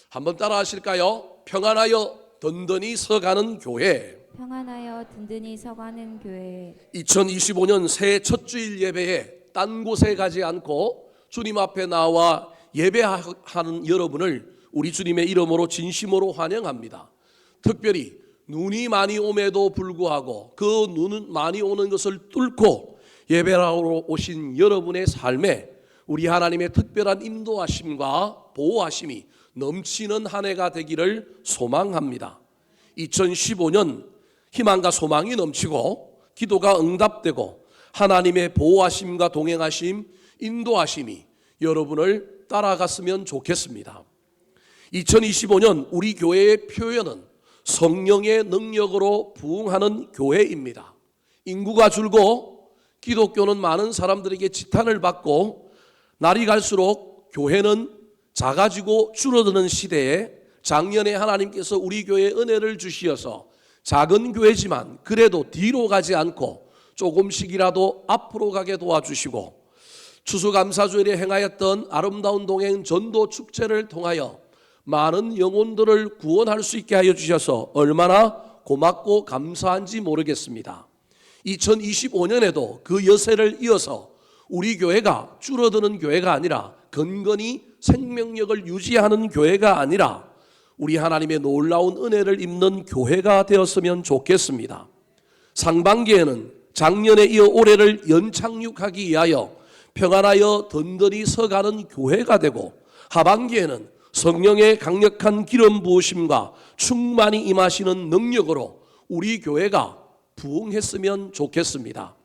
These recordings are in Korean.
한번 따라 하실까요? 평안하여 든든히 서가는 교회. 평안하여 든든히 서가는 교회. 2025년 새해 첫 주일 예배에 딴 곳에 가지 않고 주님 앞에 나와 예배하는 여러분을 우리 주님의 이름으로 진심으로 환영합니다. 특별히 눈이 많이 옴에도 불구하고 그 눈은 많이 오는 것을 뚫고 예배하러 오신 여러분의 삶에 우리 하나님의 특별한 인도하심과 보호하심이 넘치는 한 해가 되기를 소망합니다. 2015년 희망과 소망이 넘치고 기도가 응답되고 하나님의 보호하심과 동행하심, 인도하심이 여러분을 따라갔으면 좋겠습니다. 2025년 우리 교회의 표현은 성령의 능력으로 부흥하는 교회입니다. 인구가 줄고 기독교는 많은 사람들에게 지탄을 받고 날이 갈수록 교회는 작아지고 줄어드는 시대에 작년에 하나님께서 우리 교회에 은혜를 주시어서 작은 교회지만 그래도 뒤로 가지 않고 조금씩이라도 앞으로 가게 도와주시고 추수감사주일에 행하였던 아름다운 동행 전도 축제를 통하여 많은 영혼들을 구원할 수 있게 하여 주셔서 얼마나 고맙고 감사한지 모르겠습니다. 2025년에도 그 여세를 이어서 우리 교회가 줄어드는 교회가 아니라 건건히 생명력을 유지하는 교회가 아니라 우리 하나님의 놀라운 은혜를 입는 교회가 되었으면 좋겠습니다. 상반기에는 작년에 이어 올해를 연착륙하기 위하여 평안하여 든든히 서가는 교회가 되고 하반기에는 성령의 강력한 기름 부으심과 충만히 임하시는 능력으로 우리 교회가 부흥했으면 좋겠습니다.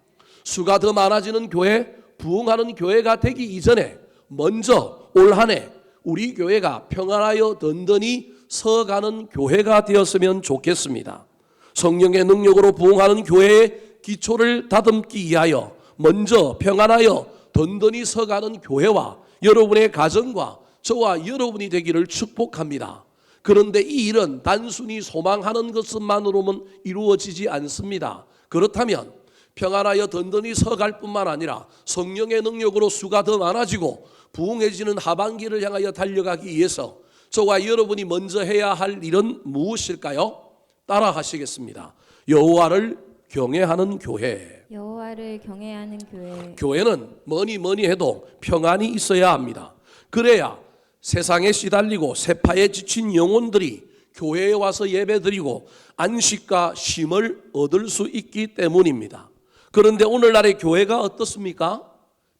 수가 더 많아지는 교회, 부흥하는 교회가 되기 이전에 먼저 올 한 해 우리 교회가 평안하여 든든히 서가는 교회가 되었으면 좋겠습니다. 성령의 능력으로 부흥하는 교회의 기초를 다듬기 위하여 먼저 평안하여 든든히 서가는 교회와 여러분의 가정과 저와 여러분이 되기를 축복합니다. 그런데 이 일은 단순히 소망하는 것만으로는 이루어지지 않습니다. 그렇다면 평안하여 든든히 서갈 뿐만 아니라 성령의 능력으로 수가 더 많아지고 부흥해지는 하반기를 향하여 달려가기 위해서 저와 여러분이 먼저 해야 할 일은 무엇일까요? 따라 하시겠습니다. 여호와를 경외하는 교회. 여호와를 경외하는 교회. 교회는 뭐니 해도 평안이 있어야 합니다. 그래야 세상에 시달리고 세파에 지친 영혼들이 교회에 와서 예배드리고 안식과 쉼을 얻을 수 있기 때문입니다. 그런데 오늘날의 교회가 어떻습니까?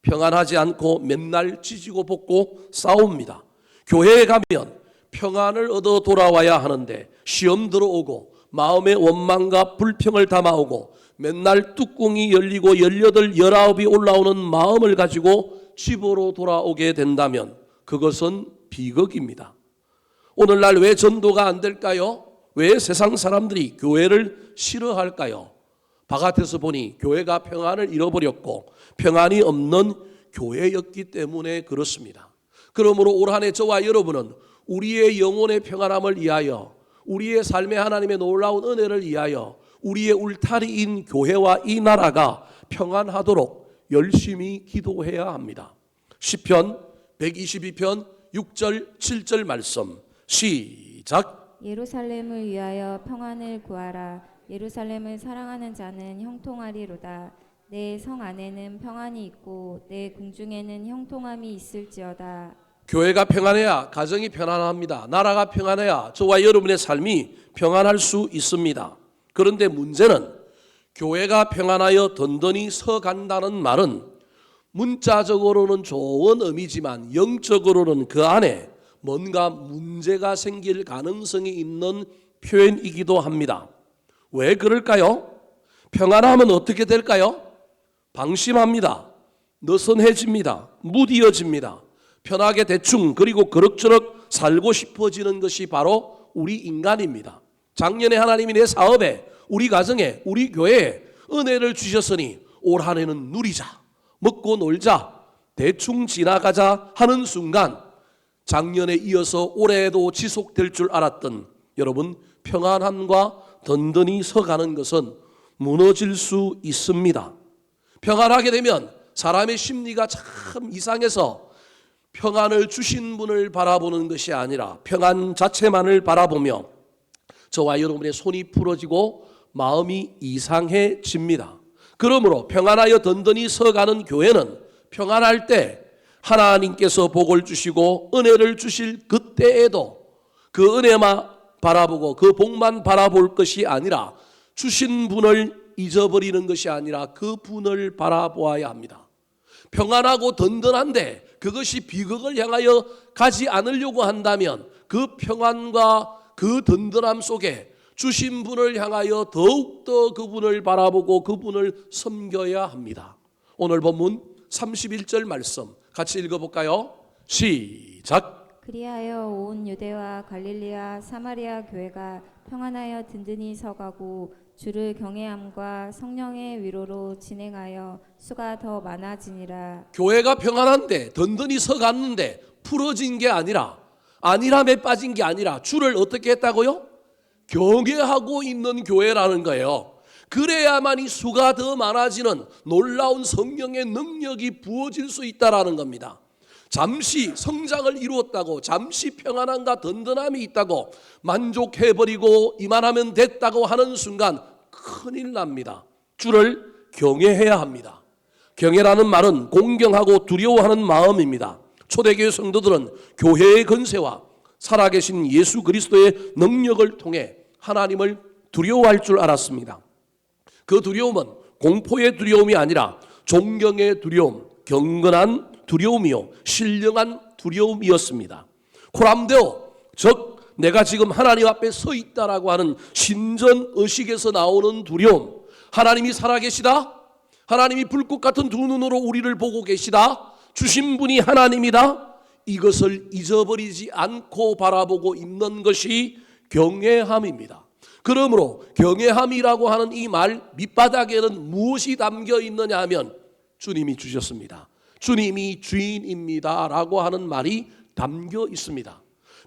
평안하지 않고 맨날 찢고 볶고 싸웁니다. 교회에 가면 평안을 얻어 돌아와야 하는데 시험 들어오고 마음의 원망과 불평을 담아오고 맨날 뚜껑이 열리고 18, 19이 올라오는 마음을 가지고 집으로 돌아오게 된다면 그것은 비극입니다. 오늘날 왜 전도가 안 될까요? 왜 세상 사람들이 교회를 싫어할까요? 바깥에서 보니 교회가 평안을 잃어버렸고 평안이 없는 교회였기 때문에 그렇습니다. 그러므로 올 한 해 저와 여러분은 우리의 영혼의 평안함을 위하여 우리의 삶의 하나님의 놀라운 은혜를 위하여 우리의 울타리인 교회와 이 나라가 평안하도록 열심히 기도해야 합니다. 시편 122편 6절 7절 말씀 시작. 예루살렘을 위하여 평안을 구하라. 예루살렘을 사랑하는 자는 형통하리로다. 내 성 안에는 평안이 있고 내 궁중에는 형통함이 있을지어다. 교회가 평안해야 가정이 편안합니다. 나라가 평안해야 저와 여러분의 삶이 평안할 수 있습니다. 그런데 문제는 교회가 평안하여 든든히 서간다는 말은 문자적으로는 좋은 의미지만 영적으로는 그 안에 뭔가 문제가 생길 가능성이 있는 표현이기도 합니다. 왜 그럴까요? 평안하면 어떻게 될까요? 방심합니다. 느슨해집니다. 무디어집니다. 편하게 대충 그리고 그럭저럭 살고 싶어지는 것이 바로 우리 인간입니다. 작년에 하나님이 내 사업에 우리 가정에 우리 교회에 은혜를 주셨으니 올 한 해는 누리자, 먹고 놀자, 대충 지나가자 하는 순간 작년에 이어서 올해에도 지속될 줄 알았던 여러분 평안함과 든든히 서가는 것은 무너질 수 있습니다. 평안하게 되면 사람의 심리가 참 이상해서 평안을 주신 분을 바라보는 것이 아니라 평안 자체만을 바라보며 저와 여러분의 손이 풀어지고 마음이 이상해집니다. 그러므로 평안하여 든든히 서가는 교회는 평안할 때 하나님께서 복을 주시고 은혜를 주실 그때에도 그 은혜만 바라보고 그 복만 바라볼 것이 아니라 주신 분을 잊어버리는 것이 아니라 그 분을 바라보아야 합니다. 평안하고 든든한데 그것이 비극을 향하여 가지 않으려고 한다면 그 평안과 그 든든함 속에 주신 분을 향하여 더욱더 그분을 바라보고 그분을 섬겨야 합니다. 오늘 본문 31절 말씀 같이 읽어볼까요? 시작. 그리하여 온 유대와 갈릴리와 사마리아 교회가 평안하여 든든히 서가고 주를 경외함과 성령의 위로로 진행하여 수가 더 많아지니라. 교회가 평안한데 든든히 서갔는데 풀어진 게 아니라 안일함에 빠진 게 아니라 주를 어떻게 했다고요? 경외하고 있는 교회라는 거예요. 그래야만이 수가 더 많아지는 놀라운 성령의 능력이 부어질 수 있다라는 겁니다. 잠시 성장을 이루었다고 잠시 평안함과 든든함이 있다고 만족해버리고 이만하면 됐다고 하는 순간 큰일 납니다. 주를 경외해야 합니다. 경외라는 말은 공경하고 두려워하는 마음입니다. 초대교회 성도들은 교회의 건세와 살아계신 예수 그리스도의 능력을 통해 하나님을 두려워할 줄 알았습니다. 그 두려움은 공포의 두려움이 아니라 존경의 두려움, 경건한 두려움이요 신령한 두려움이었습니다. 코람데오, 즉 내가 지금 하나님 앞에 서 있다라고 하는 신전의식에서 나오는 두려움, 하나님이 살아계시다, 하나님이 불꽃 같은 두 눈으로 우리를 보고 계시다, 주신 분이 하나님이다, 이것을 잊어버리지 않고 바라보고 있는 것이 경외함입니다. 그러므로 경외함이라고 하는 이 말 밑바닥에는 무엇이 담겨 있느냐 하면 주님이 주셨습니다. 주님이 주인입니다 라고 하는 말이 담겨 있습니다.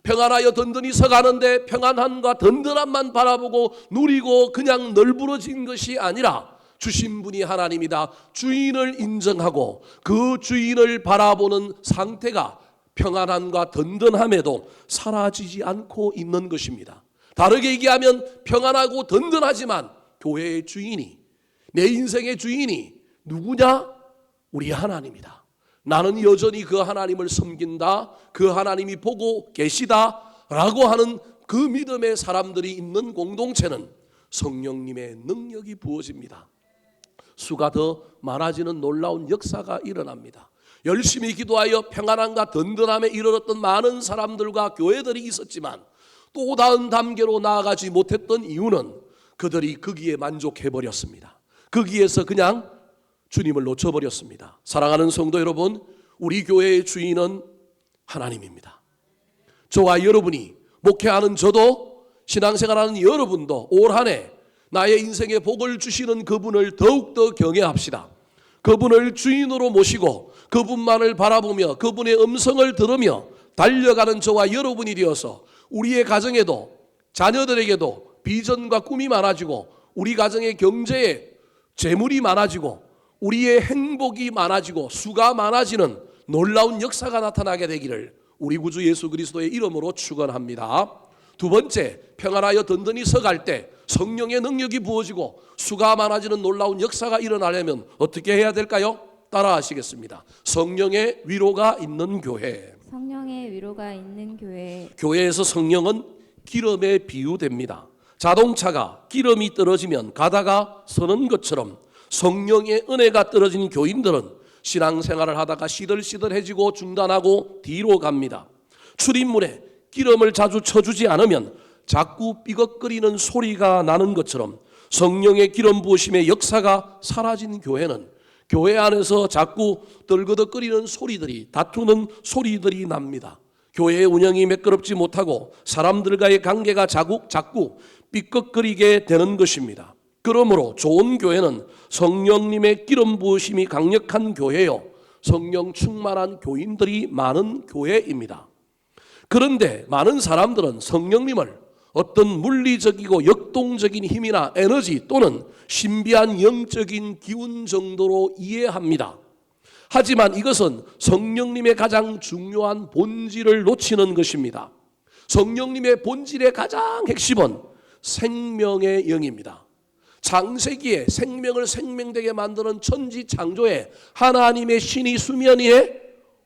평안하여 든든히 서가는데 평안함과 든든함만 바라보고 누리고 그냥 널브러진 것이 아니라 주신 분이 하나님이다, 주인을 인정하고 그 주인을 바라보는 상태가 평안함과 든든함에도 사라지지 않고 있는 것입니다. 다르게 얘기하면 평안하고 든든하지만 교회의 주인이, 내 인생의 주인이 누구냐? 우리 하나님이다. 나는 여전히 그 하나님을 섬긴다, 그 하나님이 보고 계시다 라고 하는 그 믿음의 사람들이 있는 공동체는 성령님의 능력이 부어집니다. 수가 더 많아지는 놀라운 역사가 일어납니다. 열심히 기도하여 평안함과 든든함에 이르렀던 많은 사람들과 교회들이 있었지만 또 다른 단계로 나아가지 못했던 이유는 그들이 거기에 만족해버렸습니다. 거기에서 그냥 주님을 놓쳐버렸습니다. 사랑하는 성도 여러분, 우리 교회의 주인은 하나님입니다. 저와 여러분이, 목회하는 저도, 신앙생활하는 여러분도 올 한 해 나의 인생에 복을 주시는 그분을 더욱더 경외합시다. 그분을 주인으로 모시고 그분만을 바라보며 그분의 음성을 들으며 달려가는 저와 여러분이 되어서 우리의 가정에도, 자녀들에게도 비전과 꿈이 많아지고 우리 가정의 경제에 재물이 많아지고 우리의 행복이 많아지고 수가 많아지는 놀라운 역사가 나타나게 되기를 우리 구주 예수 그리스도의 이름으로 축원합니다. 두 번째, 평안하여 든든히 서갈 때 성령의 능력이 부어지고 수가 많아지는 놀라운 역사가 일어나려면 어떻게 해야 될까요? 따라 하시겠습니다. 성령의 위로가 있는 교회. 성령의 위로가 있는 교회. 교회에서 성령은 기름에 비유됩니다. 자동차가 기름이 떨어지면 가다가 서는 것처럼 성령의 은혜가 떨어진 교인들은 신앙생활을 하다가 시들시들해지고 중단하고 뒤로 갑니다. 출입문에 기름을 자주 쳐주지 않으면 자꾸 삐걱거리는 소리가 나는 것처럼 성령의 기름 부으심의 역사가 사라진 교회는 교회 안에서 자꾸 떨거덕거리는 소리들이, 다투는 소리들이 납니다. 교회의 운영이 매끄럽지 못하고 사람들과의 관계가 자꾸 삐걱거리게 되는 것입니다. 그러므로 좋은 교회는 성령님의 기름 부으심이 강력한 교회요, 성령 충만한 교인들이 많은 교회입니다. 그런데 많은 사람들은 성령님을 어떤 물리적이고 역동적인 힘이나 에너지 또는 신비한 영적인 기운 정도로 이해합니다. 하지만 이것은 성령님의 가장 중요한 본질을 놓치는 것입니다. 성령님의 본질의 가장 핵심은 생명의 영입니다. 창세기에 생명을 생명되게 만드는 천지 창조에 하나님의 신이 수면 위에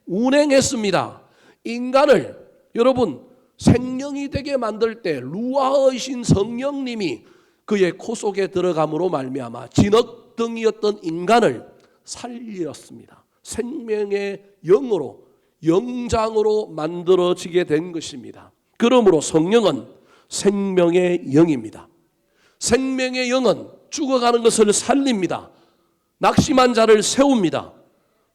운행했습니다. 인간을 여러분 생명이 되게 만들 때 루아의신 성령님이 그의 코 속에 들어감으로 말미암아 진흙덩이였던 인간을 살렸습니다. 생명의 영으로 영장으로 만들어지게 된 것입니다. 그러므로 성령은 생명의 영입니다. 생명의 영은 죽어가는 것을 살립니다. 낙심한 자를 세웁니다.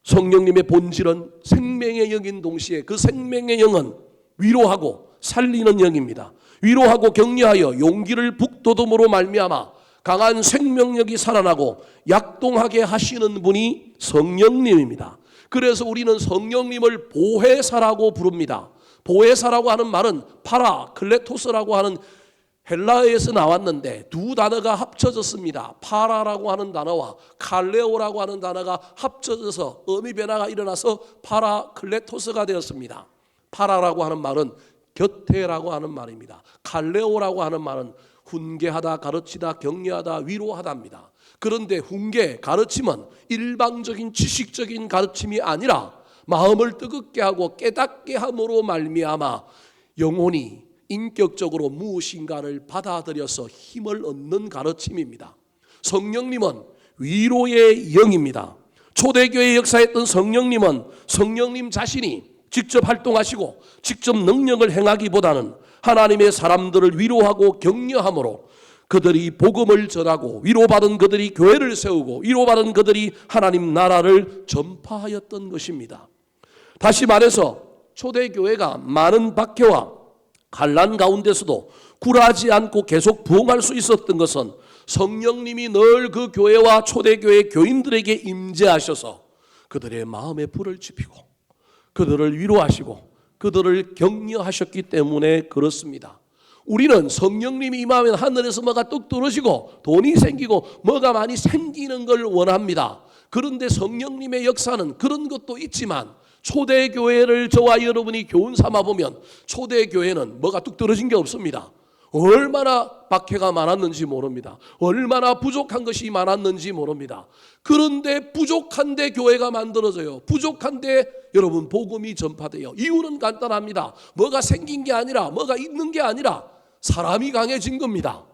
성령님의 본질은 생명의 영인 동시에 그 생명의 영은 위로하고 살리는 영입니다. 위로하고 격려하여 용기를 북돋움으로 말미암아 강한 생명력이 살아나고 약동하게 하시는 분이 성령님입니다. 그래서 우리는 성령님을 보혜사라고 부릅니다. 보혜사라고 하는 말은 파라클레토스라고 하는 헬라어에서 나왔는데 두 단어가 합쳐졌습니다. 파라라고 하는 단어와 칼레오라고 하는 단어가 합쳐져서 의미 변화가 일어나서 파라클레토스가 되었습니다. 파라라고 하는 말은 곁에라고 하는 말입니다. 칼레오라고 하는 말은 훈계하다, 가르치다, 격려하다, 위로하다입니다. 그런데 훈계, 가르침은 일방적인 지식적인 가르침이 아니라 마음을 뜨겁게 하고 깨닫게 함으로 말미암아 영혼이 인격적으로 무엇인가를 받아들여서 힘을 얻는 가르침입니다. 성령님은 위로의 영입니다. 초대교회 역사했던 성령님은 성령님 자신이 직접 활동하시고 직접 능력을 행하기보다는 하나님의 사람들을 위로하고 격려함으로 그들이 복음을 전하고 위로받은 그들이 교회를 세우고 위로받은 그들이 하나님 나라를 전파하였던 것입니다. 다시 말해서 초대교회가 많은 박해와 환난 가운데서도 굴하지 않고 계속 부흥할 수 있었던 것은 성령님이 늘 그 교회와 초대교회 교인들에게 임재하셔서 그들의 마음에 불을 지피고 그들을 위로하시고 그들을 격려하셨기 때문에 그렇습니다. 우리는 성령님이 임하면 하늘에서 뭐가 뚝 떨어지고 돈이 생기고 뭐가 많이 생기는 걸 원합니다. 그런데 성령님의 역사는 그런 것도 있지만 초대교회를 저와 여러분이 교훈 삼아 보면 초대교회는 뭐가 뚝 떨어진 게 없습니다. 얼마나 박해가 많았는지 모릅니다. 얼마나 부족한 것이 많았는지 모릅니다. 그런데 부족한데 교회가 만들어져요. 부족한데 여러분 복음이 전파돼요. 이유는 간단합니다. 뭐가 생긴 게 아니라 뭐가 있는 게 아니라 사람이 강해진 겁니다.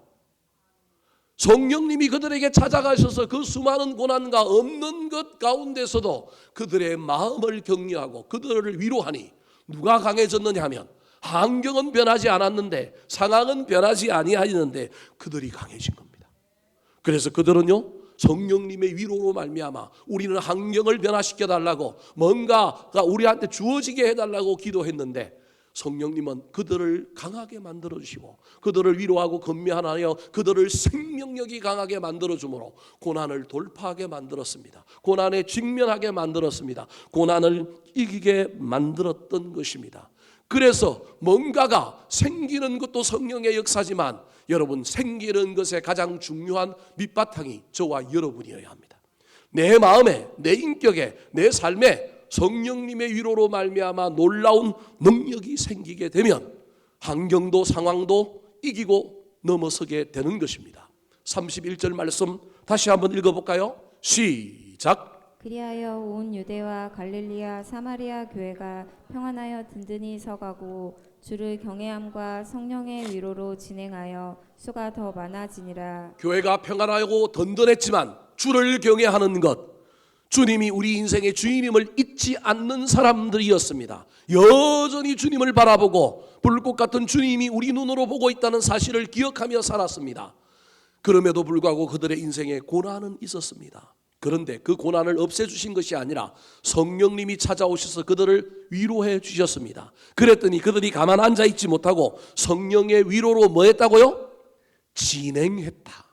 성령님이 그들에게 찾아가셔서 그 수많은 고난과 없는 것 가운데서도 그들의 마음을 격려하고 그들을 위로하니 누가 강해졌느냐 하면 환경은 변하지 않았는데 상황은 변하지 아니하였는데 그들이 강해진 겁니다. 그래서 그들은요 성령님의 위로로 말미암아 우리는 환경을 변화시켜 달라고 뭔가가 우리한테 주어지게 해달라고 기도했는데 성령님은 그들을 강하게 만들어주시고 그들을 위로하고 건면하여 그들을 생명력이 강하게 만들어주므로 고난을 돌파하게 만들었습니다. 고난에 직면하게 만들었습니다. 고난을 이기게 만들었던 것입니다. 그래서 뭔가가 생기는 것도 성령의 역사지만 여러분 생기는 것의 가장 중요한 밑바탕이 저와 여러분이어야 합니다. 내 마음에, 내 인격에, 내 삶에 성령님의 위로로 말미암아 놀라운 능력이 생기게 되면 환경도 상황도 이기고 넘어서게 되는 것입니다. 31절 말씀 다시 한번 읽어볼까요? 시작. 그리하여 온 유대와 갈릴리아 사마리아 교회가 평안하여 든든히 서가고 주를 경외함과 성령의 위로로 진행하여 수가 더 많아지니라. 교회가 평안하고 든든했지만 주를 경외하는 것, 주님이 우리 인생의 주인임을 잊지 않는 사람들이었습니다. 여전히 주님을 바라보고 불꽃 같은 주님이 우리 눈으로 보고 있다는 사실을 기억하며 살았습니다. 그럼에도 불구하고 그들의 인생에 고난은 있었습니다. 그런데 그 고난을 없애주신 것이 아니라 성령님이 찾아오셔서 그들을 위로해 주셨습니다. 그랬더니 그들이 가만 앉아 있지 못하고 성령의 위로로 뭐 했다고요? 진행했다.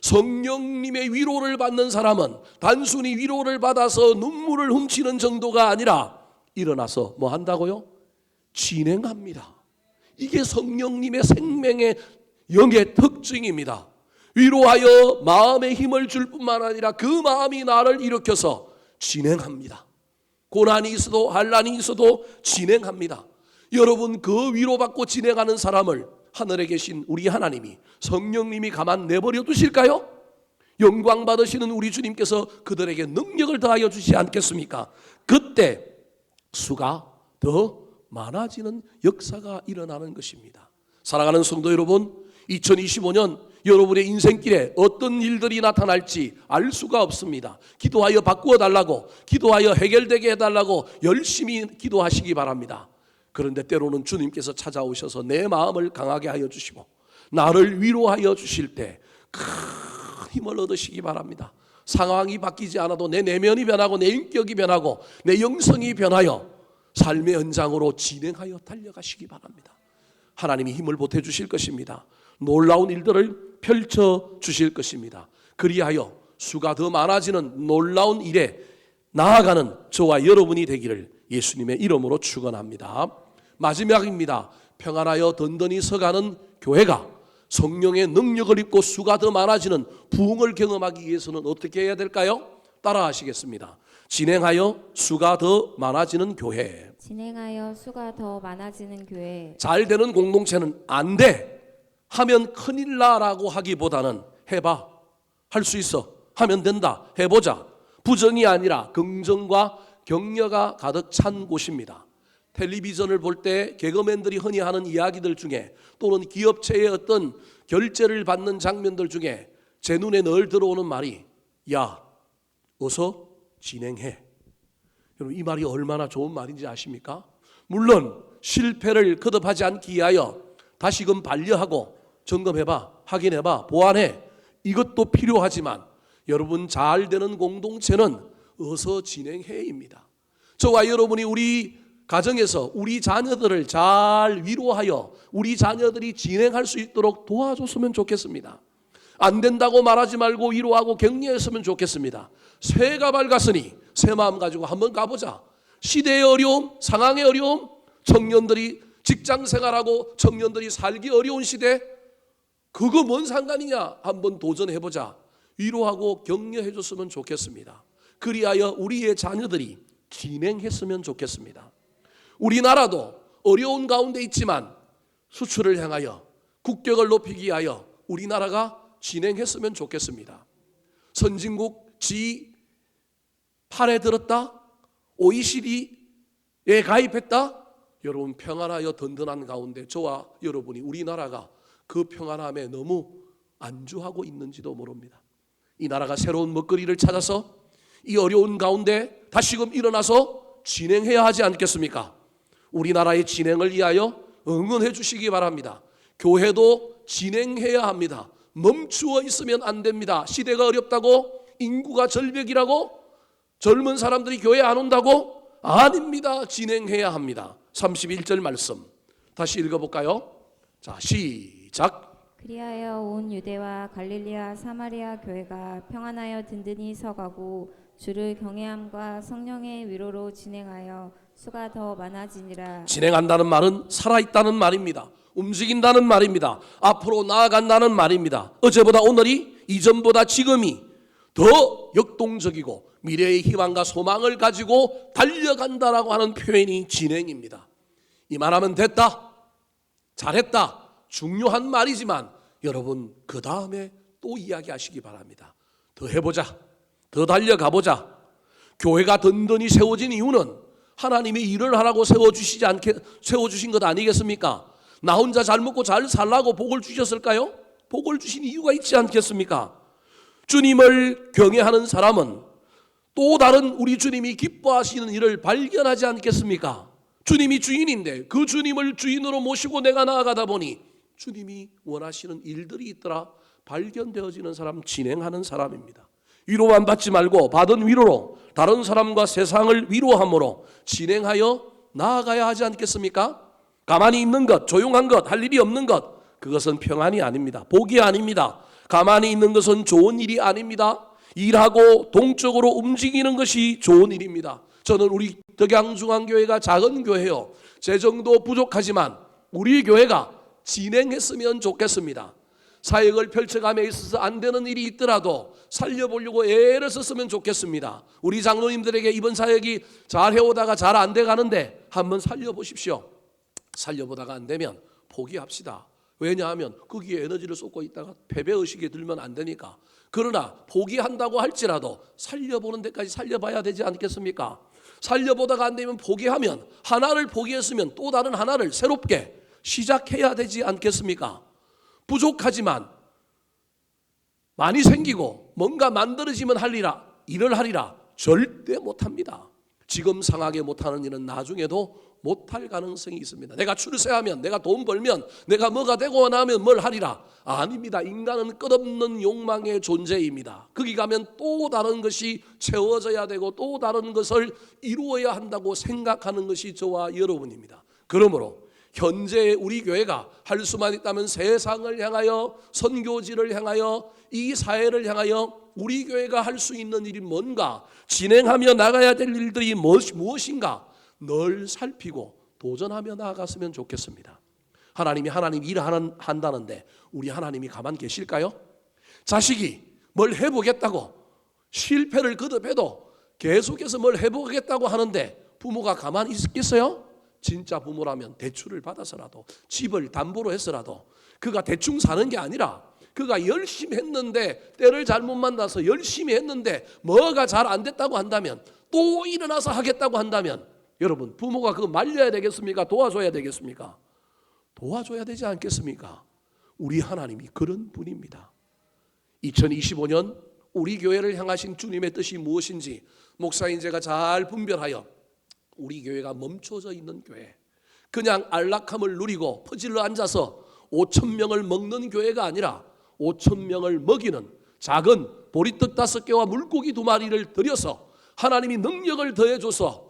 성령님의 위로를 받는 사람은 단순히 위로를 받아서 눈물을 훔치는 정도가 아니라 일어나서 뭐 한다고요? 진행합니다. 이게 성령님의 생명의 영의 특징입니다. 위로하여 마음에 힘을 줄 뿐만 아니라 그 마음이 나를 일으켜서 진행합니다. 고난이 있어도 환난이 있어도 진행합니다. 여러분, 그 위로받고 진행하는 사람을 하늘에 계신 우리 하나님이, 성령님이 가만 내버려 두실까요? 영광 받으시는 우리 주님께서 그들에게 능력을 더하여 주시지 않겠습니까? 그때 수가 더 많아지는 역사가 일어나는 것입니다. 사랑하는 성도 여러분, 2025년 여러분의 인생길에 어떤 일들이 나타날지 알 수가 없습니다. 기도하여 바꾸어 달라고, 기도하여 해결되게 해달라고 열심히 기도하시기 바랍니다. 그런데 때로는 주님께서 찾아오셔서 내 마음을 강하게 하여 주시고 나를 위로하여 주실 때 큰 힘을 얻으시기 바랍니다. 상황이 바뀌지 않아도 내 내면이 변하고 내 인격이 변하고 내 영성이 변하여 삶의 현장으로 진행하여 달려가시기 바랍니다. 하나님이 힘을 보태주실 것입니다. 놀라운 일들을 펼쳐주실 것입니다. 그리하여 수가 더 많아지는 놀라운 일에 나아가는 저와 여러분이 되기를 예수님의 이름으로 축원합니다. 마지막입니다. 평안하여 든든히 서가는 교회가 성령의 능력을 입고 수가 더 많아지는 부흥을 경험하기 위해서는 어떻게 해야 될까요? 따라 하시겠습니다. 진행하여 수가 더 많아지는 교회. 진행하여 수가 더 많아지는 교회. 잘 되는 공동체는 안 돼, 하면 큰일 나라고 하기보다는 해봐, 할 수 있어, 하면 된다, 해보자. 부정이 아니라 긍정과 격려가 가득 찬 곳입니다. 텔레비전을 볼 때 개그맨들이 흔히 하는 이야기들 중에 또는 기업체의 어떤 결제를 받는 장면들 중에 제 눈에 늘 들어오는 말이 야, 어서 진행해. 여러분, 이 말이 얼마나 좋은 말인지 아십니까? 물론 실패를 거듭하지 않기 위하여 다시금 반려하고 점검해봐, 확인해봐, 보완해, 이것도 필요하지만 여러분, 잘 되는 공동체는 어서 진행해입니다. 저와 여러분이 우리 가정에서 우리 자녀들을 잘 위로하여 우리 자녀들이 진행할 수 있도록 도와줬으면 좋겠습니다. 안 된다고 말하지 말고 위로하고 격려했으면 좋겠습니다. 새해가 밝았으니 새 마음 가지고 한번 가보자. 시대의 어려움, 상황의 어려움, 청년들이 직장 생활하고 청년들이 살기 어려운 시대, 그거 뭔 상관이냐, 한번 도전해보자. 위로하고 격려해줬으면 좋겠습니다. 그리하여 우리의 자녀들이 진행했으면 좋겠습니다. 우리나라도 어려운 가운데 있지만 수출을 향하여 국격을 높이기 위하여 우리나라가 진행했으면 좋겠습니다. 선진국 G8에 들었다, OECD에 가입했다. 여러분, 평안하여 든든한 가운데 저와 여러분이 우리나라가 그 평안함에 너무 안주하고 있는지도 모릅니다. 이 나라가 새로운 먹거리를 찾아서 이 어려운 가운데 다시금 일어나서 진행해야 하지 않겠습니까? 우리나라의 진행을 위하여 응원해 주시기 바랍니다. 교회도 진행해야 합니다. 멈추어 있으면 안 됩니다. 시대가 어렵다고, 인구가 절벽이라고, 젊은 사람들이 교회 안 온다고? 아닙니다. 진행해야 합니다. 31절 말씀 다시 읽어볼까요? 자, 시작. 그리하여 온 유대와 갈릴리와 사마리아 교회가 평안하여 든든히 서가고 주를 경외함과 성령의 위로로 진행하여 수가 더 많아지니라. 진행한다는 말은 살아있다는 말입니다. 움직인다는 말입니다. 앞으로 나아간다는 말입니다. 어제보다 오늘이, 이전보다 지금이 더 역동적이고 미래의 희망과 소망을 가지고 달려간다라고 하는 표현이 진행입니다. 이 말하면 됐다, 잘했다, 중요한 말이지만 여러분, 그 다음에 또 이야기하시기 바랍니다. 더 해보자, 더 달려가보자. 교회가 든든히 세워진 이유는 하나님이 일을 하라고 세워주신 것 아니겠습니까? 나 혼자 잘 먹고 잘 살라고 복을 주셨을까요? 복을 주신 이유가 있지 않겠습니까? 주님을 경외하는 사람은 또 다른 우리 주님이 기뻐하시는 일을 발견하지 않겠습니까? 주님이 주인인데 그 주님을 주인으로 모시고 내가 나아가다 보니 주님이 원하시는 일들이 있더라 발견되어지는 사람, 진행하는 사람입니다. 위로만 받지 말고 받은 위로로 다른 사람과 세상을 위로함으로 진행하여 나아가야 하지 않겠습니까? 가만히 있는 것, 조용한 것, 할 일이 없는 것, 그것은 평안이 아닙니다. 복이 아닙니다. 가만히 있는 것은 좋은 일이 아닙니다. 일하고 동적으로 움직이는 것이 좋은 일입니다. 저는 우리 덕양중앙교회가 작은 교회요, 재정도 부족하지만 우리 교회가 진행했으면 좋겠습니다. 사역을 펼쳐감에 있어서 안 되는 일이 있더라도 살려보려고 애를 썼으면 좋겠습니다. 우리 장로님들에게 이번 사역이 잘 해오다가 잘 안 돼가는데 한번 살려보십시오. 살려보다가 안 되면 포기합시다. 왜냐하면 거기에 에너지를 쏟고 있다가 패배의식에 들면 안 되니까. 그러나 포기한다고 할지라도 살려보는 데까지 살려봐야 되지 않겠습니까? 살려보다가 안 되면 포기하면, 하나를 포기했으면 또 다른 하나를 새롭게 시작해야 되지 않겠습니까? 부족하지만 많이 생기고 뭔가 만들어지면 일을 하리라 절대 못합니다. 지금 상하게 못하는 일은 나중에도 못할 가능성이 있습니다. 내가 출세하면, 내가 돈 벌면, 내가 뭐가 되고 나면 뭘 하리라. 아닙니다. 인간은 끝없는 욕망의 존재입니다. 거기 가면 또 다른 것이 채워져야 되고 또 다른 것을 이루어야 한다고 생각하는 것이 저와 여러분입니다. 그러므로 현재 우리 교회가 할 수만 있다면 세상을 향하여, 선교지를 향하여, 이 사회를 향하여 우리 교회가 할 수 있는 일이 뭔가, 진행하며 나가야 될 일들이 무엇인가 늘 살피고 도전하며 나아갔으면 좋겠습니다. 하나님 일을 한다는데 우리 하나님이 가만 계실까요? 자식이 뭘 해보겠다고 실패를 거듭해도 계속해서 뭘 해보겠다고 하는데 부모가 가만히 있겠어요? 진짜 부모라면 대출을 받아서라도, 집을 담보로 해서라도, 그가 대충 사는 게 아니라 그가 열심히 했는데, 때를 잘못 만나서 열심히 했는데 뭐가 잘 안 됐다고 한다면, 또 일어나서 하겠다고 한다면, 여러분 부모가 그거 말려야 되겠습니까? 도와줘야 되겠습니까? 도와줘야 되지 않겠습니까? 우리 하나님이 그런 분입니다. 2025년 우리 교회를 향하신 주님의 뜻이 무엇인지 목사인 제가 잘 분별하여, 우리 교회가 멈춰져 있는 교회, 그냥 안락함을 누리고 퍼질러 앉아서 5천 명을 먹는 교회가 아니라 5천 명을 먹이는 작은 보리떡 5개와 물고기 2마리를 들여서 하나님이 능력을 더해줘서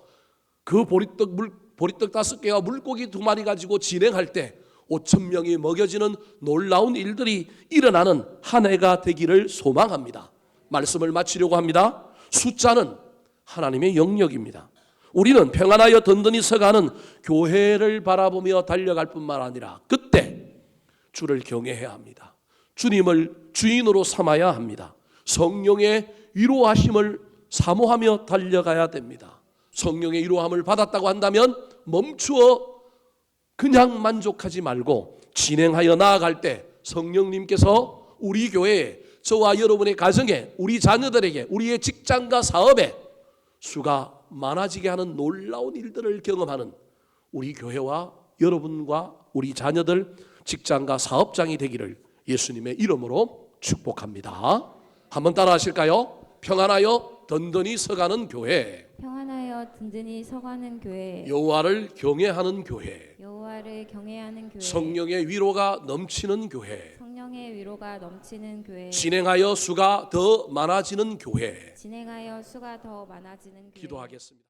그 보리떡 5개와 물고기 2마리 가지고 진행할 때 5천 명이 먹여지는 놀라운 일들이 일어나는 한 해가 되기를 소망합니다. 말씀을 마치려고 합니다. 숫자는 하나님의 영역입니다. 우리는 평안하여 든든히 서가는 교회를 바라보며 달려갈 뿐만 아니라 그때 주를 경외해야 합니다. 주님을 주인으로 삼아야 합니다. 성령의 위로하심을 사모하며 달려가야 됩니다. 성령의 위로함을 받았다고 한다면 멈추어 그냥 만족하지 말고 진행하여 나아갈 때 성령님께서 우리 교회에, 저와 여러분의 가정에, 우리 자녀들에게, 우리의 직장과 사업에 수가 많아지게 하는 놀라운 일들을 경험하는 우리 교회와 여러분과 우리 자녀들, 직장과 사업장이 되기를 예수님의 이름으로 축복합니다. 한번 따라 하실까요? 평안하여 든든히 서가는 교회, 평안하여 든든히 서가는 교회, 여호와를 경외하는 교회, 여호와를 경외하는 교회, 성령의 위로가 넘치는 교회, 성령의 위로가 넘치는 교회, 진행하여 수가 더 많아지는 교회. 진행하여 수가 더 많아지는 교회. 기도하겠습니다.